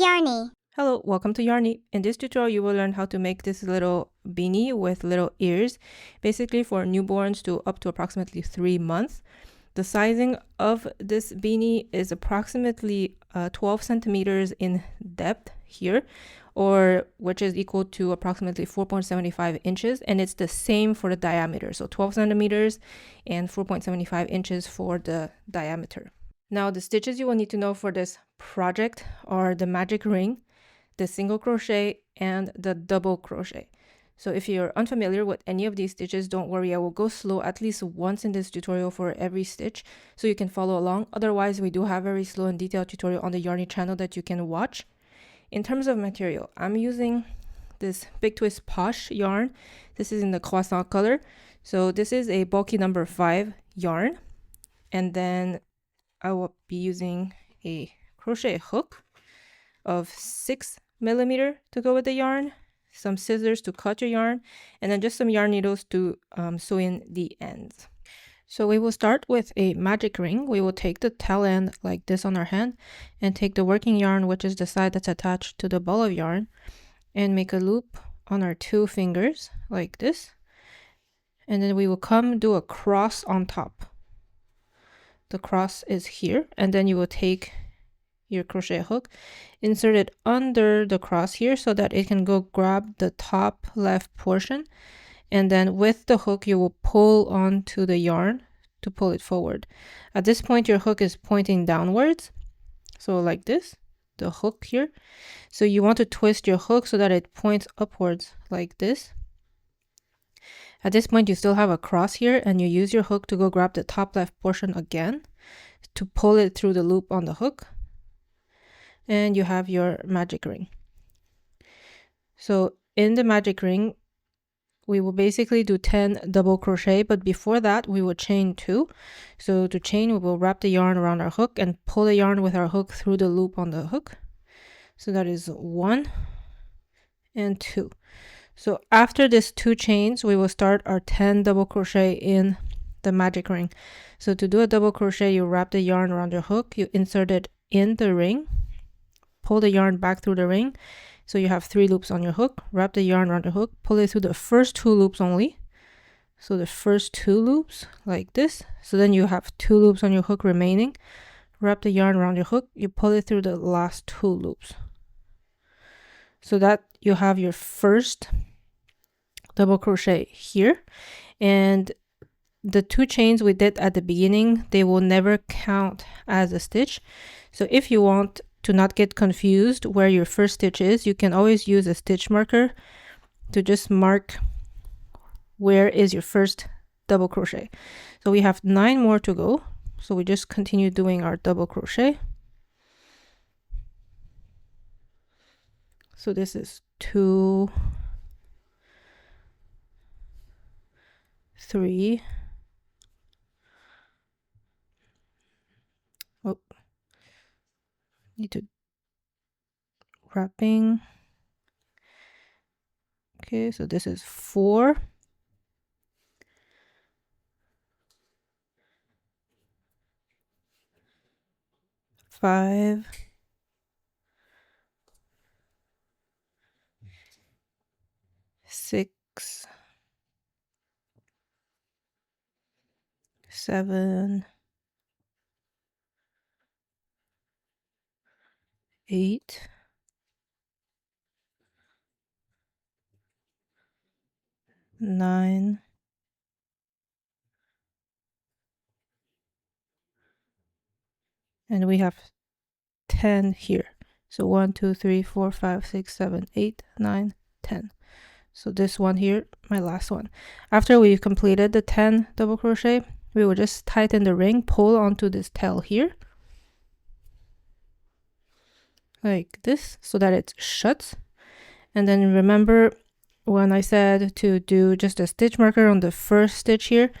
Yarrney. Hello, welcome to Yarrney. In this tutorial, you will learn how to make this little beanie with little ears, basically for newborns to up to approximately 3 months. The sizing of this beanie is approximately 12 centimeters in depth here, or which is equal to approximately 4.75 inches, and it's the same for the diameter. So 12 centimeters and 4.75 inches for the diameter. Now, the stitches you will need to know for this project are the magic ring, the single crochet, and the double crochet. So if you're unfamiliar with any of these stitches, don't worry, I will go slow at least once in this tutorial for every stitch so you can follow along. Otherwise, we do have a very slow and detailed tutorial on the Yarrney channel that you can watch. In terms of material, I'm using this Big Twist Posh yarn. This is in the croissant color. So this is a bulky number 5 yarn. And then I will be using a crochet hook of 6 millimeter to go with the yarn, some scissors to cut your yarn, and then just some yarn needles to sew in the ends. So we will start with a magic ring. We will take the tail end like this on our hand and take the working yarn, which is the side that's attached to the ball of yarn, and make a loop on our 2 fingers like this. And then we will come do a cross on top. The cross is here, and then you will take your crochet hook, insert it under the cross here so that it can go grab the top left portion, and then with the hook you will pull onto the yarn to pull it forward. At this point your hook is pointing downwards, so like this, the hook here. So you want to twist your hook so that it points upwards like this. At this point you still have a cross here, and you use your hook to go grab the top left portion again to pull it through the loop on the hook, and you have your magic ring. So in the magic ring we will basically do 10 double crochet, but before that we will chain 2. So to chain, we will wrap the yarn around our hook and pull the yarn with our hook through the loop on the hook. So that is 1 and 2. So after this 2 chains, we will start our 10 double crochet in the magic ring. So to do a double crochet, you wrap the yarn around your hook, you insert it in the ring, pull the yarn back through the ring. So you have 3 loops on your hook, wrap the yarn around the hook, pull it through the first 2 loops only. So the first 2 loops like this. So then you have 2 loops on your hook remaining. Wrap the yarn around your hook, you pull it through the last 2 loops. So that you have your first double crochet here. And the 2 chains we did at the beginning, they will never count as a stitch. So if you want to not get confused where your first stitch is, you can always use a stitch marker to just mark where is your first double crochet. So we have 9 more to go. So we just continue doing our double crochet. So this is 2, 3, oh, need to wrapping. Okay, so this is 4, 5, 6, 7, 8, 9, and we have 10 here. So 1, 2, 3, 4, 5, 6, 7, 8, 9, 10. So this one here, my last one. After we've completed the 10 double crochet, we will just tighten the ring, pull onto this tail here like this so that it shuts. And then remember when I said to do just a stitch marker on the first stitch here.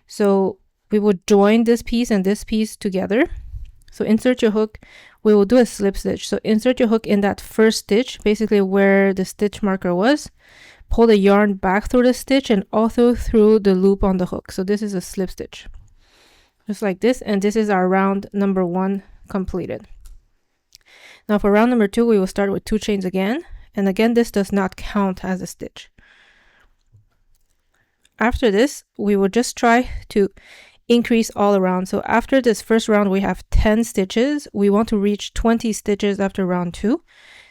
So we will join this piece and this piece together. So insert your hook, we will do a slip stitch. So insert your hook in that first stitch, basically where the stitch marker was. Pull the yarn back through the stitch and also through the loop on the hook. So this is a slip stitch, just like this. And this is our round number 1 completed. Now for round number 2, we will start with 2 chains again, and again this does not count as a stitch. After this, we will just try to increase all around. So after this first round we have 10 stitches. We want to reach 20 stitches after round 2.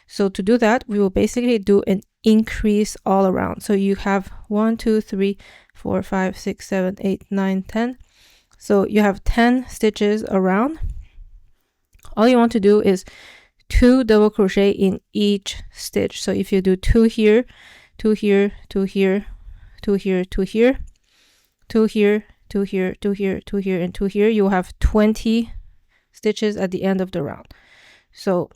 So to do that, we will basically do an increase all around. So you have 1, 2, 3, 4, 5, 6, 7, 8, 9, 10. So you have 10 stitches around. All you want to do is 2 double crochet in each stitch. So if you do 2 here, 2 here, 2 here, 2 here, 2 here, 2 here, 2 here, 2 here, 2 here, and 2 here, you will have 20 stitches at the end of the round. So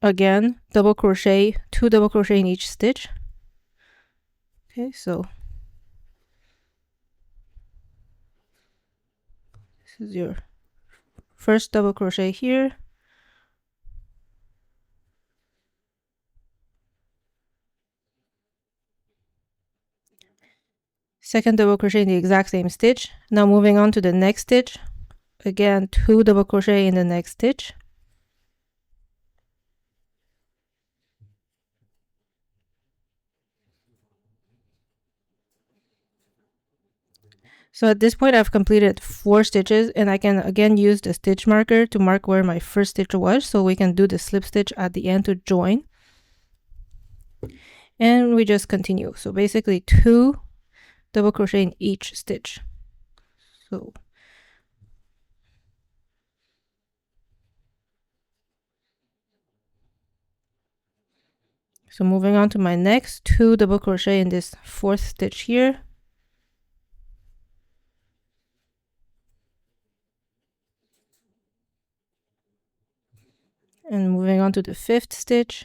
again, double crochet, 2 double crochet in each stitch. Okay, so this is your first double crochet here. Second double crochet in the exact same stitch. Now moving on to the next stitch. Again, 2 double crochet in the next stitch. So at this point I've completed 4 stitches, and I can again use the stitch marker to mark where my first stitch was, so we can do the slip stitch at the end to join. And we just continue. So basically 2 double crochet in each stitch. So moving on to my next, 2 double crochet in this 4th stitch here. And moving on to the 5th stitch.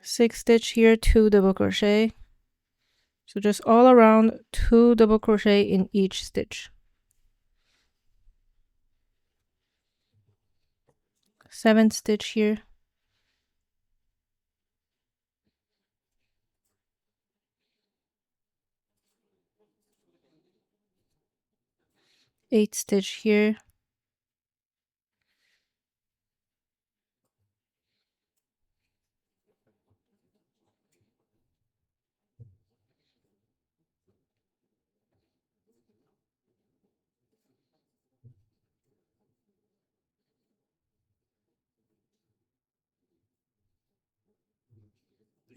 Sixth stitch here, 2 double crochet. So just all around 2 double crochet in each stitch. 7th stitch here. 8th stitch here.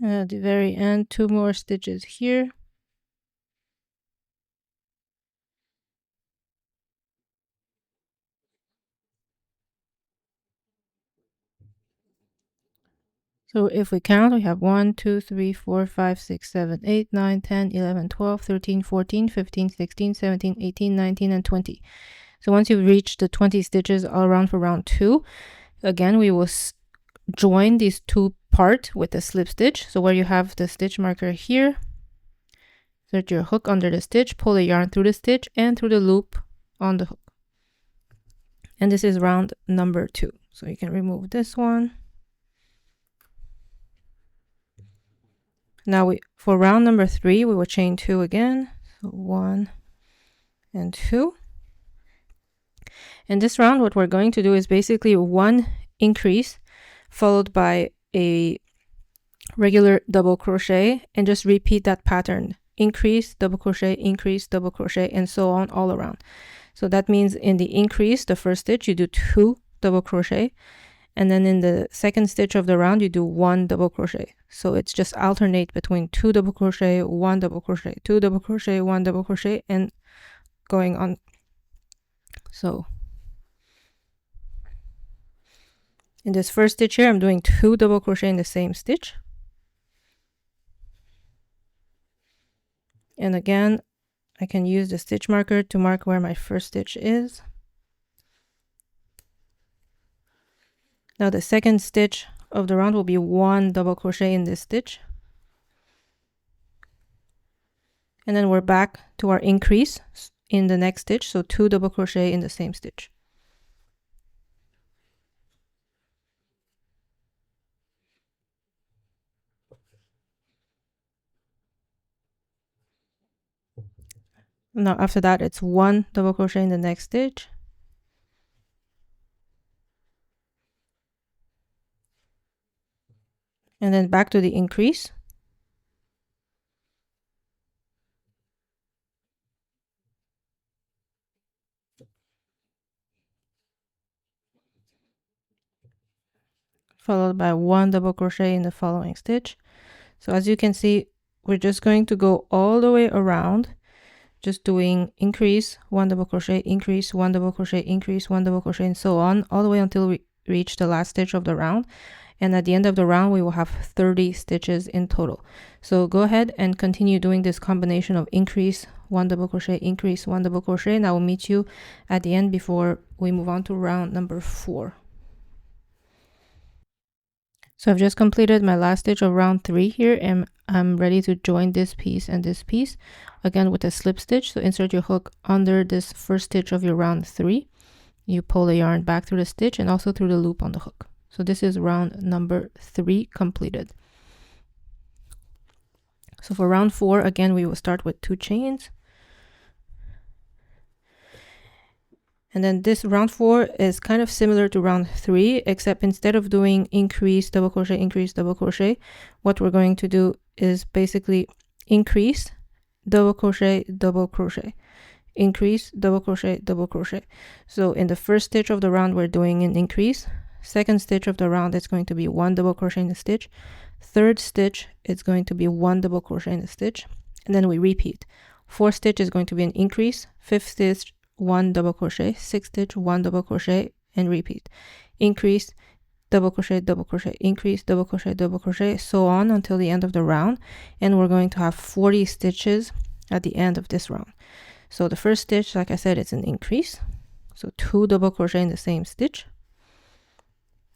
And at the very end, 2 more stitches here. So if we count, we have 1, 2, 3, 4, 5, 6, 7, 8, 9, 10, 11, 12, 13, 14, 15, 16, 17, 18, 19, and 20. So once you've reached the 20 stitches all around for round 2, again, we will join these 2 parts with a slip stitch. So where you have the stitch marker here, insert your hook under the stitch, pull the yarn through the stitch and through the loop on the hook. And this is round number 2. So you can remove this one. Now for round number 3, we will chain 2 again. So 1 and 2. And this round, what we're going to do is basically 1 increase followed by a regular double crochet, and just repeat that pattern. Increase, double crochet, and so on all around. So that means in the increase, the first stitch, you do 2 double crochet, and then in the second stitch of the round, you do 1 double crochet. So it's just alternate between 2 double crochet, 1 double crochet, 2 double crochet, 1 double crochet, and going on. So in this first stitch here, I'm doing 2 double crochet in the same stitch. And again, I can use the stitch marker to mark where my first stitch is. Now the second stitch of the round will be 1 double crochet in this stitch. And then we're back to our increase in the next stitch, so 2 double crochet in the same stitch. Now after that, it's 1 double crochet in the next stitch, and then back to the increase, followed by 1 double crochet in the following stitch. So as you can see, we're just going to go all the way around, just doing increase, 1 double crochet, increase, 1 double crochet, increase, 1 double crochet, and so on, all the way until we reach the last stitch of the round. And at the end of the round, we will have 30 stitches in total. So go ahead and continue doing this combination of increase, 1 double crochet, increase, 1 double crochet, and I will meet you at the end before we move on to round number 4. So I've just completed my last stitch of round 3 here, and I'm ready to join this piece and this piece again with a slip stitch. So insert your hook under this first stitch of your round 3. You pull the yarn back through the stitch and also through the loop on the hook. So this is round number 3 completed. So for round 4, again, we will start with 2 chains. And then this round 4 is kind of similar to round 3, except instead of doing increase, double crochet, what we're going to do is basically increase, double crochet, increase, double crochet. So in the first stitch of the round, we're doing an increase. Second stitch of the round, it's going to be 1 double crochet in the stitch. Third stitch, it's going to be 1 double crochet in the stitch. And then we repeat. Fourth stitch is going to be an increase. Fifth stitch, 1 double crochet. Sixth stitch, 1 double crochet, and repeat. Increase, double crochet, increase, double crochet, so on until the end of the round. And we're going to have 40 stitches at the end of this round. So the first stitch, like I said, it's an increase. So 2 double crochet in the same stitch.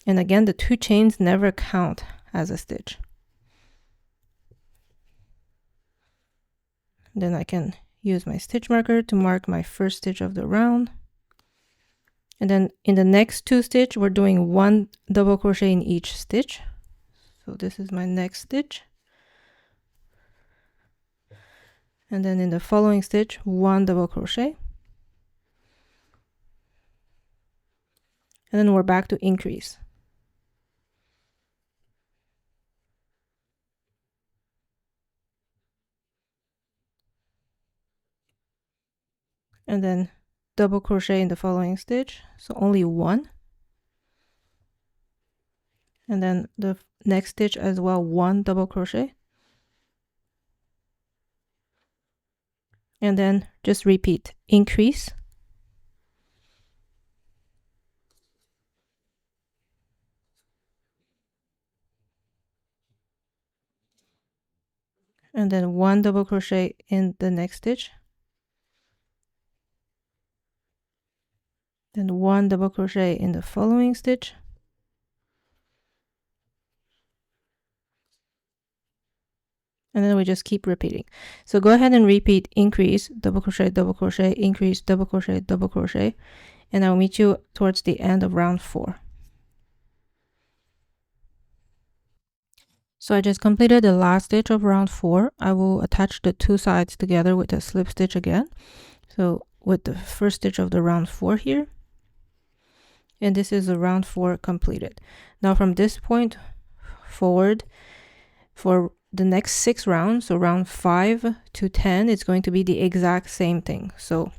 And again, the 2 chains never count as a stitch. Then I can use my stitch marker to mark my first stitch of the round. And then in the next 2 stitch, we're doing 1 double crochet in each stitch. So this is my next stitch. And then in the following stitch, 1 double crochet. And then we're back to increase. And then double crochet in the following stitch, so only 1. And then the next stitch as well, 1 double crochet. And then just repeat, increase, and then 1 double crochet in the next stitch, then 1 double crochet in the following stitch, and then we just keep repeating. So go ahead and repeat increase, double crochet, increase, double crochet, and I'll meet you towards the end of round 4. So I just completed the last stitch of round 4. I will attach the 2 sides together with a slip stitch again. So with the first stitch of the round 4 here. And this is the round 4 completed. Now from this point forward, for the next 6 rounds, so round 5 to 10, it's going to be the exact same thing. So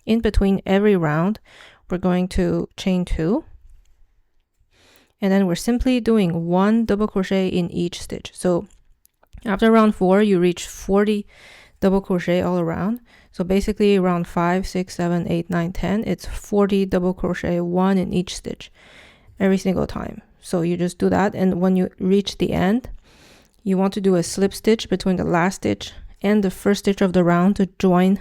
in between every round, we're going to chain 2. And then we're simply doing 1 double crochet in each stitch. So after round 4, you reach 40 double crochet all around. So basically round 5, 6, 7, 8, 9, 10, it's 40 double crochet, 1 in each stitch every single time. So you just do that. And when you reach the end, you want to do a slip stitch between the last stitch and the first stitch of the round to join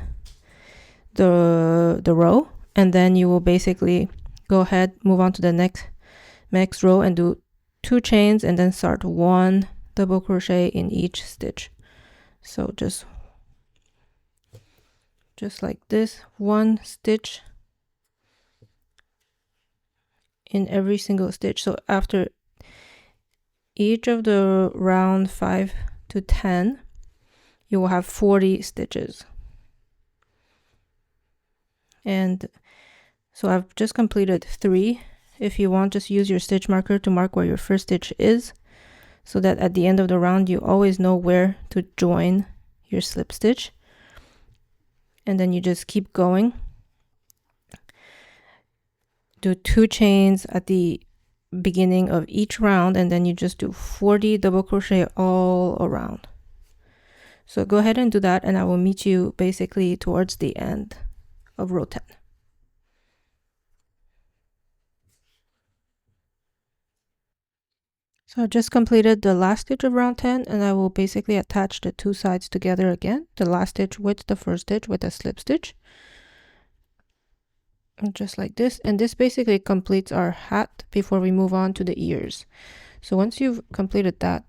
the row. And then you will basically go ahead, move on to the next row and do 2 chains and then start 1 double crochet in each stitch. So just like this, 1 stitch in every single stitch. So after each of the round 5 to 10, you will have 40 stitches. And so I've just completed 3. If you want, just use your stitch marker to mark where your first stitch is, so that at the end of the round you always know where to join your slip stitch. And then you just keep going. Do 2 chains at the beginning of each round, and then you just do 40 double crochet all around. So go ahead and do that, and I will meet you basically towards the end of row 10. So I just completed the last stitch of round 10, and I will basically attach the 2 sides together again, the last stitch with the first stitch with a slip stitch. And just like this. And this basically completes our hat before we move on to the ears. So once you've completed that,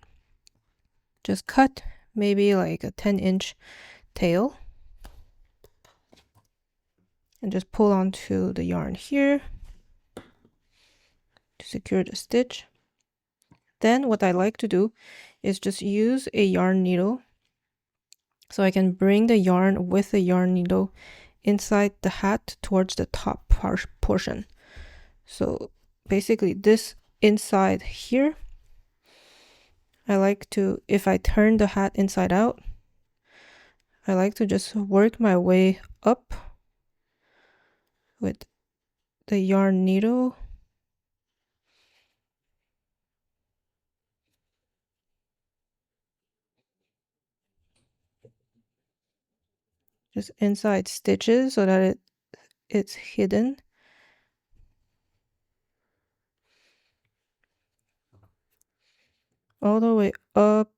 just cut maybe like a 10-inch tail and just pull onto the yarn here to secure the stitch. Then what I like to do is just use a yarn needle so I can bring the yarn with the yarn needle inside the hat towards the top portion. So basically this inside here, I like to, if I turn the hat inside out, I like to just work my way up with the yarn needle. Just inside stitches so that it's hidden. All the way up.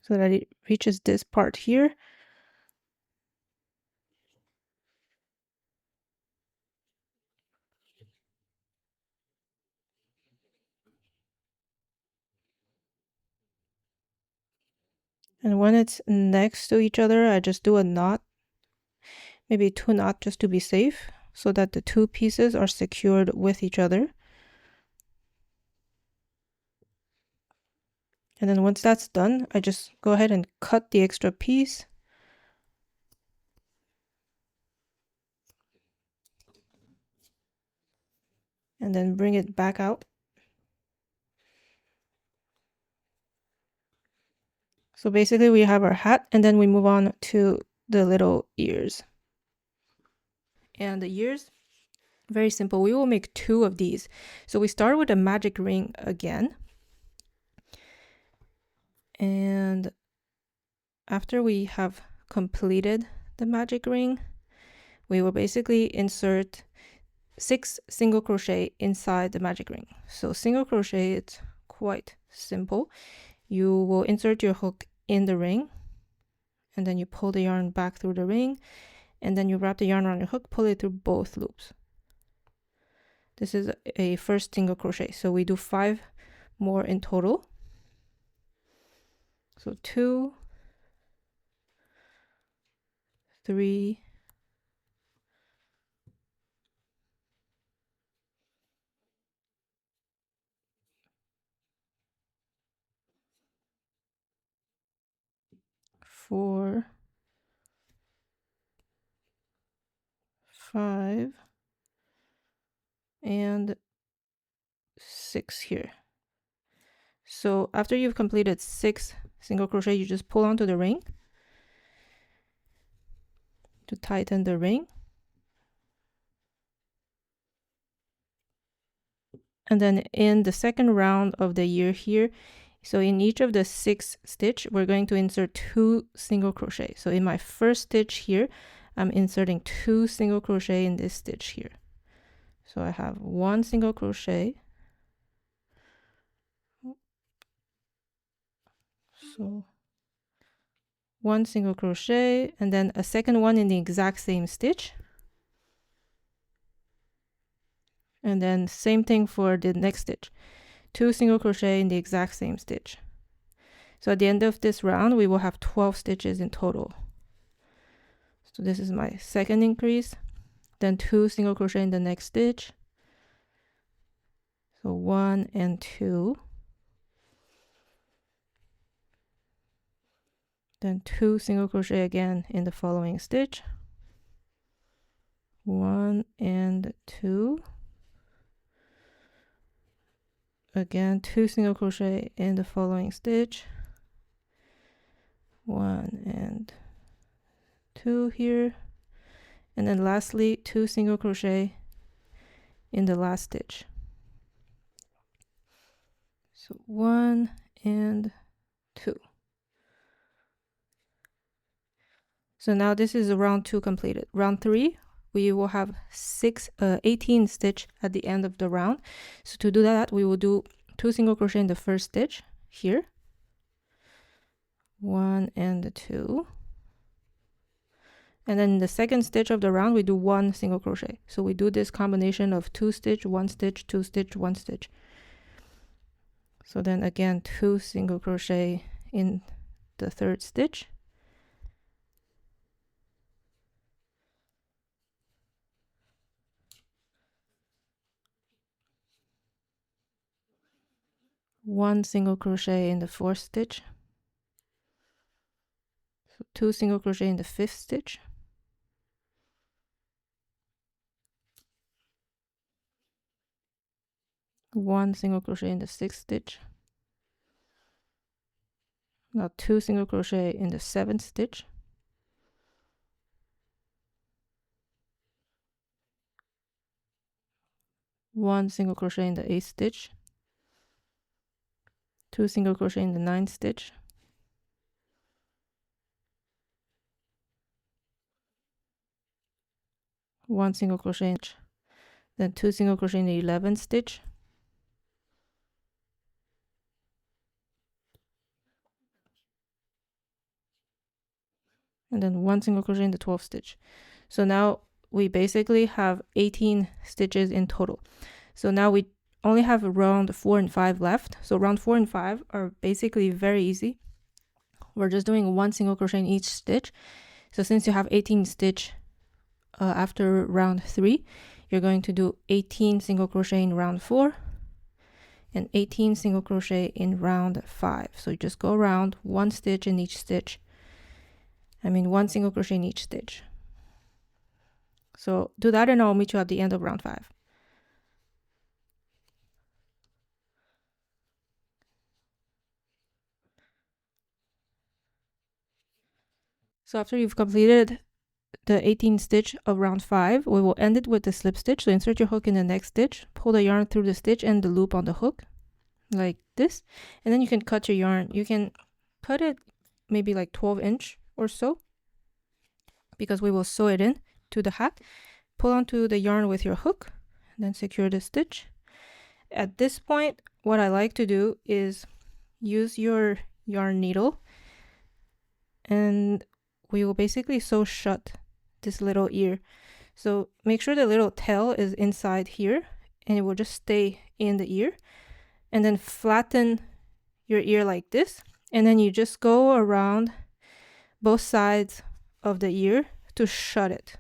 So that it reaches this part here. And when it's next to each other, I just do a knot, maybe 2 knots just to be safe, so that the 2 pieces are secured with each other. And then once that's done, I just go ahead and cut the extra piece. And then bring it back out. So basically we have our hat, and then we move on to the little ears. And the ears, very simple. We will make 2 of these. So we start with a magic ring again. And after we have completed the magic ring, we will basically insert 6 single crochet inside the magic ring. So single crochet, it's quite simple. You will insert your hook in the ring, and then you pull the yarn back through the ring, and then you wrap the yarn around your hook, pull it through both loops. This is a first single crochet. So we do 5 more in total. So 2, 3, 4, 5, and 6 here. So after you've completed 6 single crochet, you just pull onto the ring to tighten the ring. And then in the second round of the ear here, so in each of the 6 stitch, we're going to insert 2 single crochet. So in my first stitch here, I'm inserting 2 single crochet in this stitch here. So I have 1 single crochet. So 1 single crochet, and then a second one in the exact same stitch. And then same thing for the next stitch. 2 single crochet in the exact same stitch. So at the end of this round, we will have 12 stitches in total. So this is my second increase. then 2 single crochet in the next stitch. So 1 and 2, then 2 single crochet again in the following stitch, 1 and 2, again 2 single crochet in the following stitch, 1 and 2 here, and then lastly 2 single crochet in the last stitch. So 1 and 2. So now this is round 2 completed. Round 3, we will have 18 stitch at the end of the round. So to do that, we will do 2 single crochet in the first stitch here, 1 and 2, and then in the second stitch of the round we do 1 single crochet. So we do this combination of 2 stitch, 1 stitch, 2 stitch, 1 stitch. So then again 2 single crochet in the third stitch, one single crochet in the fourth stitch, so 2 single crochet in the fifth stitch, one single crochet in the sixth stitch, now 2 single crochet in the seventh stitch, one single crochet in the eighth stitch, 2 single crochet in the ninth stitch, one single crochet, then 2 single crochet in the 11th stitch, and then 1 single crochet in the 12th stitch. So now we basically have 18 stitches in total. So now we only have round 4 and 5 left. So round 4 and 5 are basically very easy. We're just doing 1 single crochet in each stitch. So since you have 18 stitch after round 3, you're going to do 18 single crochet in round 4 and 18 single crochet in round 5. So you just go around 1 stitch in each stitch. 1 single crochet in each stitch. So do that and I'll meet you at the end of round 5. So after you've completed the 18 stitch of round 5, we will end it with the slip stitch. So insert your hook in the next stitch, pull the yarn through the stitch and the loop on the hook like this, and then you can cut your yarn. You can cut it maybe like 12-inch or so, because we will sew it in to the hat. Pull onto the yarn with your hook, then secure the stitch. At this point, what I like to do is use your yarn needle, and we will basically sew shut this little ear. So make sure the little tail is inside here, and it will just stay in the ear. And then flatten your ear like this, and then you just go around both sides of the ear to shut it.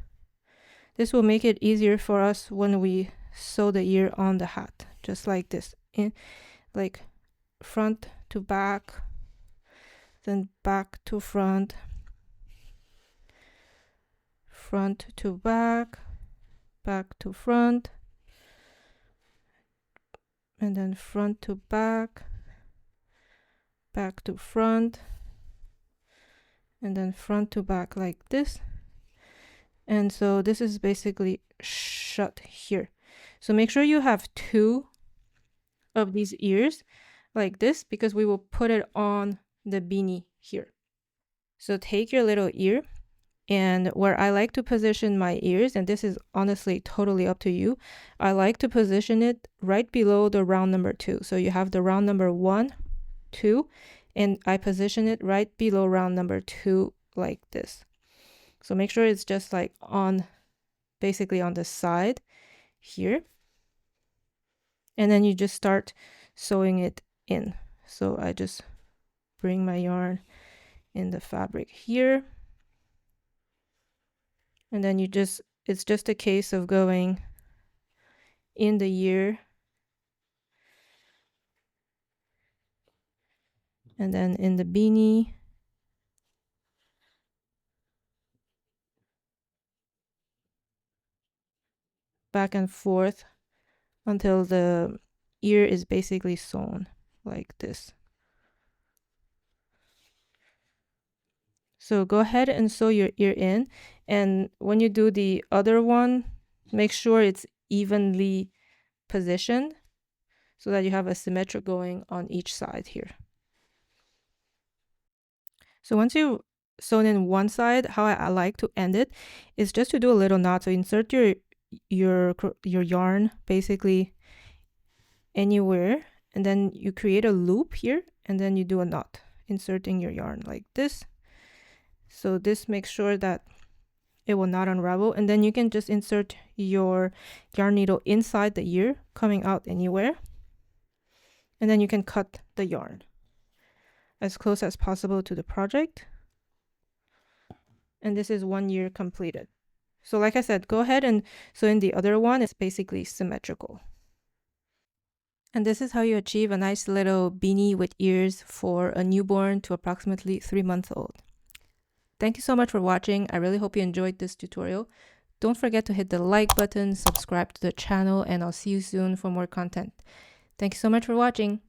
This will make it easier for us when we sew the ear on the hat, just like this, in like front to back, then back to front, front to back, back to front, and then front to back, back to front, and then front to back like this. And so this is basically shut here. So make sure you have 2 of these ears like this, because we will put it on the beanie here. So take your little ear, and where I like to position my ears, and this is honestly totally up to you, I like to position it right below the round number 2. So you have the round number 1, 2, and I position it right below round number 2 like this. So make sure it's just like on, basically on the side here. And then you just start sewing it in. So I just bring my yarn in the fabric here. And then you just it's just a case of going in the ear and then in the beanie, back and forth until the ear is basically sewn like this. So go ahead and sew your ear in, and when you do the other one, make sure it's evenly positioned so that you have a symmetric going on each side here. So once you sewn in one side, how I like to end it is just to do a little knot. So insert your yarn basically anywhere, and then you create a loop here, and then you do a knot, inserting your yarn like this. So this makes sure that it will not unravel, and then you can just insert your yarn needle inside the ear, coming out anywhere, and then you can cut the yarn as close as possible to the project. And this is 1 year completed. So like I said, go ahead and sew in the other one. It's basically symmetrical. And this is how you achieve a nice little beanie with ears for a newborn to approximately 3 months old. Thank you so much for watching. I really hope you enjoyed this tutorial. Don't forget to hit the like button, subscribe to the channel, and I'll see you soon for more content. Thank you so much for watching.